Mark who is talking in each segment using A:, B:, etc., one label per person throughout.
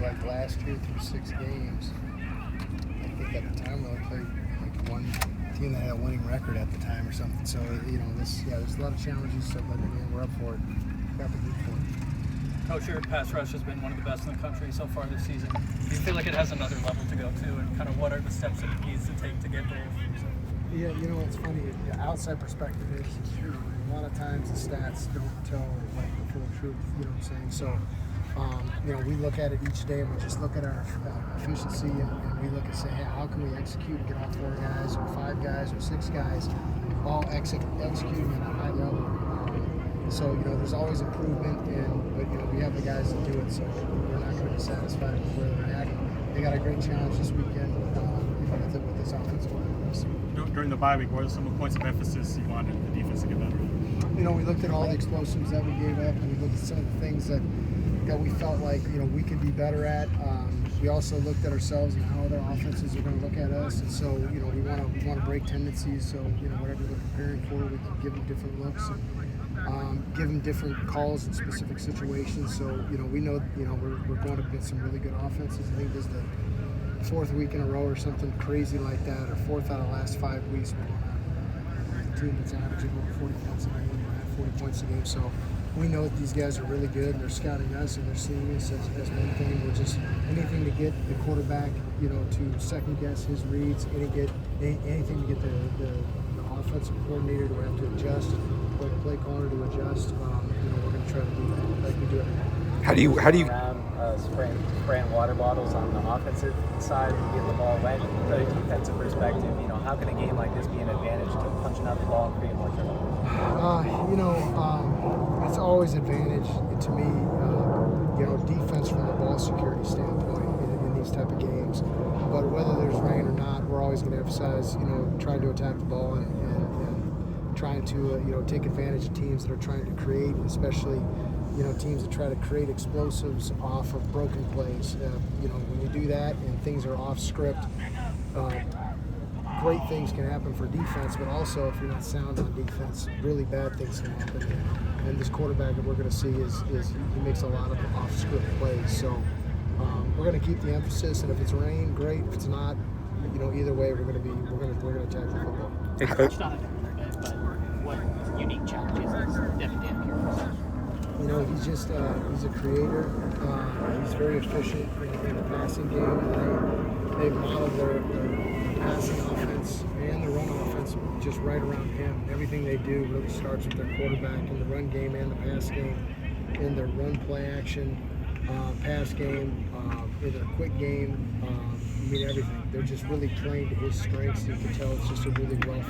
A: like last year through 6 games, I think at the time we only played like one team that had a winning record at the time or something. So, there's a lot of challenges, stuff, but again, we're up for it. We're up for it.
B: Coach, your pass rush has been one of the best in the country so far this season. Do you feel like it has another level to go to, and kind of what are the steps it needs to take to get there?
A: Yeah, it's funny. The outside perspective is true. A lot of times the stats don't tell like the full truth. You know what I'm saying? So, we look at it each day, and we just look at our efficiency, and we look and say, hey, how can we execute and get all 4 guys or 5 guys or 6 guys all executing at a high level. So, there's always improvement, but we have the guys to do it, so we're not going to be satisfied with where they're at. They got a great challenge this weekend with this offensive line.
C: During the bye week, what are some points of emphasis you wanted the defense to get better?
A: We looked at all the explosives that we gave up, and we looked at some of the things that we felt like we could be better at. We also looked at ourselves and how other offenses are going to look at us, and so we want to break tendencies. So whatever they're preparing for, we can give them different looks and give them different calls in specific situations. So we know we're going up against some really good offenses. I think this is the 4th week in a row or something crazy like that, or 4th out of the last 5 weeks. We're a team that's averaging over 40 points a game. We're at 40 points a game, so we know that these guys are really good, and they're scouting us, and they're seeing us as one thing. We're just anything to get the quarterback, to second guess his reads, anything to get the offensive coordinator to have to adjust, or the play caller to adjust. We're going to try to do that like we do every day.
D: How do you
E: spraying water bottles on the offensive side and getting the ball wet? From a defensive perspective, how can a game like this be an advantage to punching out the ball and creating more turnovers?
A: It's always advantage to me. Defense from a ball security standpoint in these type of games. But whether there's rain or not, we're always going to emphasize, trying to attack the ball and trying to, take advantage of teams that are trying to create, especially teams that try to create explosives off of broken plays. When you do that and things are off script, great things can happen for defense, but also if you're not sound on defense, really bad things can happen. And this quarterback that we're going to see is he makes a lot of off script plays. So we're going to keep the emphasis, and if it's rain, great. If it's not, either way, we're going to attack the football.
D: Hey, Coach.
F: Touched on it a little bit, but what unique challenges is Devin Danpure?
A: He's a creator. He's very efficient in the passing game. They've modeled their passing offense and the run offense just right around him. Everything they do really starts with their quarterback in the run game and the pass game, in their run play action, pass game, in their quick game. Everything. They're just really playing to his strengths. You can tell it's just a really well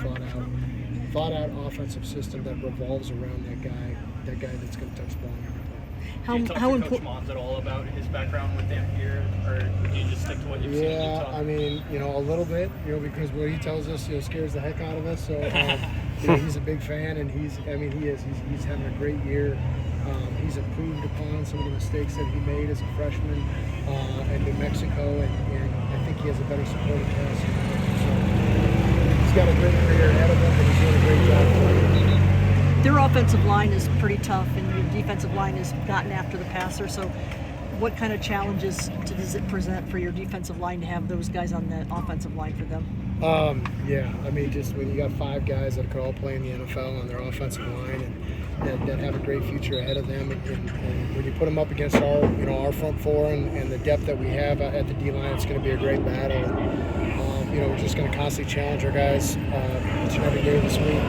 A: thought out offensive system that revolves around that guy that's going to touch the ball every play.
B: Do you talk to Coach Mons at all about his background with Dampier, or do you just stick to what you've seen in Utah?
A: A little bit, because what he tells us, scares the heck out of us. So, he's a big fan, and he's having a great year. He's improved upon some of the mistakes that he made as a freshman in New Mexico, and I think he has a better supporting cast. So he's got a great career ahead of him, and he's doing a great job for him.
G: Their offensive line is pretty tough, and your defensive line has gotten after the passer. So what kind of challenges does it present for your defensive line to have those guys on the offensive line for them?
A: Just when you got 5 guys that could all play in the NFL on their offensive line and that have a great future ahead of them, and when you put them up against our front four and the depth that we have at the D-line, it's going to be a great battle. We're just going to constantly challenge our guys each and every day this week.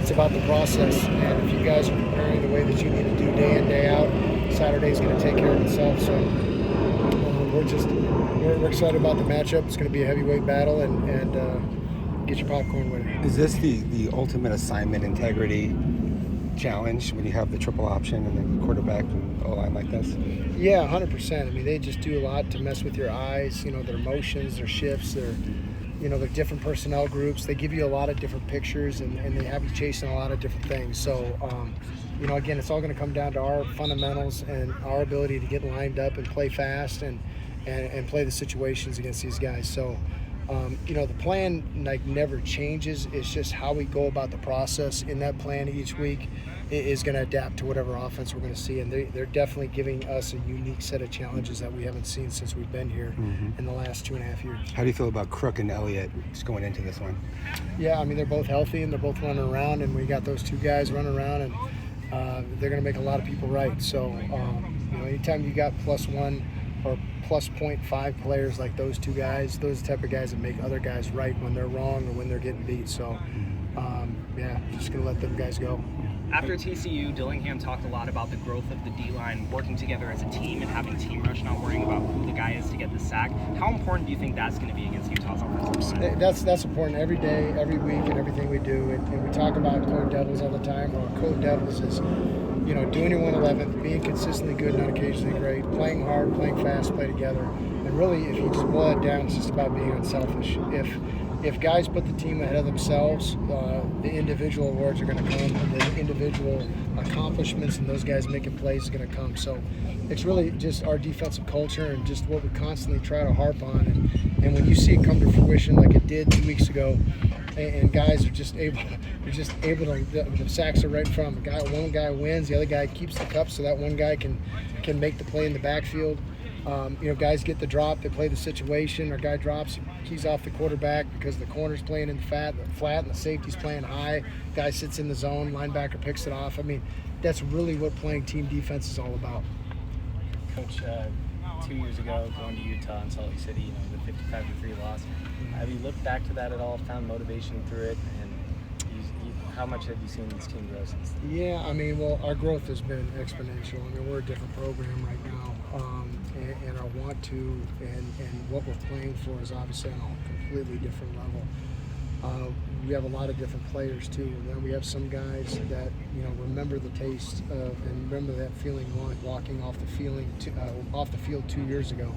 A: It's about the process, and if you guys are preparing the way that you need to do day in, day out, Saturday's going to take care of itself. So we're excited about the matchup. It's going to be a heavyweight battle, and get your popcorn ready.
D: Is this the ultimate assignment integrity challenge when you have the triple option and the quarterback and O-line like this?
A: Yeah, 100%. They just do a lot to mess with your eyes, their motions, their shifts, their different personnel groups. They give you a lot of different pictures, and they have you chasing a lot of different things. So, again, it's all going to come down to our fundamentals and our ability to get lined up and play fast and play the situations against these guys. So, The plan never changes. It's just how we go about the process in that plan each week is going to adapt to whatever offense we're going to see, and they're definitely giving us a unique set of challenges that we haven't seen since we've been here in the last 2.5 years.
D: How do you feel about Crook and Elliott just going into this one?
A: Yeah, I mean, they're both healthy and they're both running around, and we got those two guys running around, and they're going to make a lot of people right. So, anytime you got +1 or +0.5 players like those two guys, those are the type of guys that make other guys right when they're wrong or when they're getting beat. So, just going to let them guys go.
H: After TCU, Dillingham talked a lot about the growth of the D-line, working together as a team and having team rush, not worrying about who the guy is to get the sack. How important do you think that's going to be against Utah's offensive line?
A: That's important every day, every week, and everything we do. And we talk about Code Devils all the time. Well, Code Devils is, doing your 111th, being consistently good and occasionally great, playing hard, playing fast, play together. And really, if you just boil it down, it's just about being unselfish. If guys put the team ahead of themselves, the individual awards are going to come, and the individual accomplishments and those guys making plays is going to come. So it's really just our defensive culture and just what we constantly try to harp on. And when you see it come to fruition like it did 2 weeks ago, and guys are just able to, the sacks are right in front of them. One guy wins, the other guy keeps the cup so that one guy can make the play in the backfield. Guys get the drop, they play the situation, our guy drops, keys off the quarterback because the corner's playing in the flat and the safety's playing high. Guy sits in the zone, linebacker picks it off. I mean, that's really what playing team defense is all about.
E: Coach, 2 years ago, going to Utah and Salt Lake City, the 55-3 loss. Have you looked back to that at all, found motivation through it, and how much have you seen this team grow since then?
A: Yeah, I mean, well, our growth has been exponential. I mean, we're a different program right now, and our want to and what we're playing for is obviously on a completely different level. We have a lot of different players too, and then we have some guys that remember the taste of and remember that feeling walking off the field 2 years ago.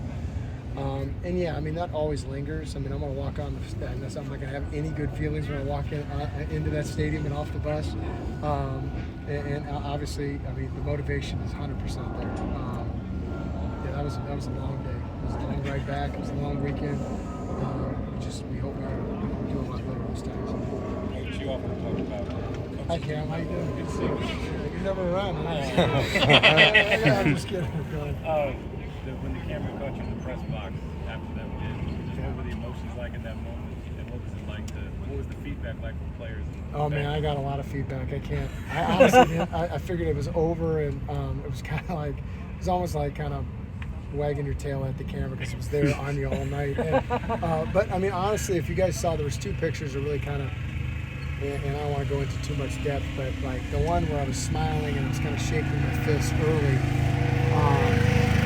A: And yeah, I mean, that always lingers. I mean, I'm going to walk on the I'm not going to have any good feelings when I walk into that stadium and off the bus. And obviously, I mean, the motivation is 100% there. That was a long day. It was a long ride back. It was a long weekend. We hope we do a lot better this time.
I: Coach, you often talk about.
A: Hi, Cam. How you doing? Good to see you. You're never around. I'm just kidding. Go ahead.
I: When the camera caught you in the press box after that win, just what were the emotions like in that moment, and what was the feedback like from players?
A: Oh man, I got a lot of feedback. I honestly didn't. I figured it was over, and it was kind of like, it was almost like kind of wagging your tail at the camera because it was there on you all night. And, but I mean, honestly, if you guys saw, there was 2 pictures that really kind of, and I don't want to go into too much depth, but like the one where I was smiling and I was kind of shaking my fist early.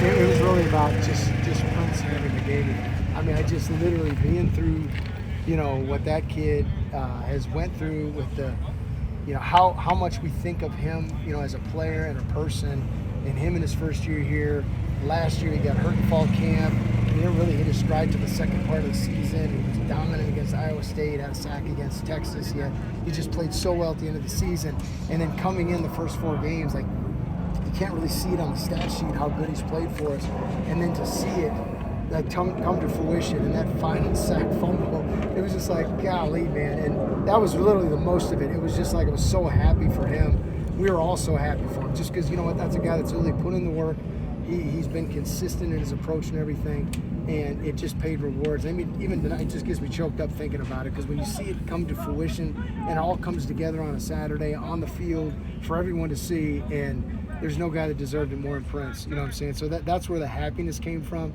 A: It was really about just Prince having the game. I mean, I just literally being through, what that kid has went through with the, how much we think of him, as a player and a person, and him in his first year here. Last year he got hurt in fall camp. He didn't really hit his stride to the second part of the season. He was dominant against Iowa State, had a sack against Texas. He just played so well at the end of the season. And then coming in the first 4 games, like, you can't really see it on the stat sheet how good he's played for us, and then to see it like come to fruition in that final sack fumble, it was just like, golly, man. And that was literally the most of it. It was just like, I was so happy for him. We were all so happy for him, just because that's a guy that's really put in the work. He's been consistent in his approach and everything, and it just paid rewards. I mean, even tonight, it just gets me choked up thinking about it, because when you see it come to fruition and it all comes together on a Saturday on the field for everyone to see, and there's no guy that deserved it more than Prince. You know what I'm saying? So that's where the happiness came from,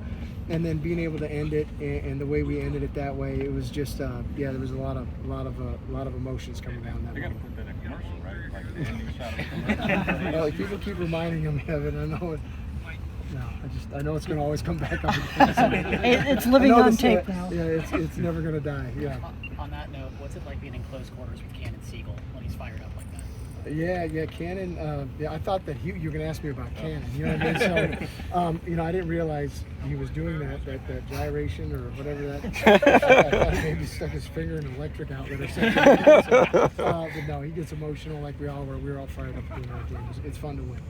A: and then being able to end it and the way we ended it that way, it was just there was a lot of emotions coming down that way.
I: They got to put that in commercial, right? Like the ending shot of a commercial.
A: Like, people keep reminding him of it. I know it. No, I know it's going to always come back up.
G: It's living on tape now.
A: Yeah, it's never going to die. Yeah.
F: On that note, what's it like being in close quarters with Cannon Siegel when he's fired up like that?
A: Yeah, Cannon. I thought that you were going to ask me about Cannon. You know what I mean? So, I didn't realize he was doing that gyration or whatever that. I thought maybe he stuck his finger in an electric outlet or something. But no, he gets emotional like we all were. We were all fired up doing our games. It's fun to win.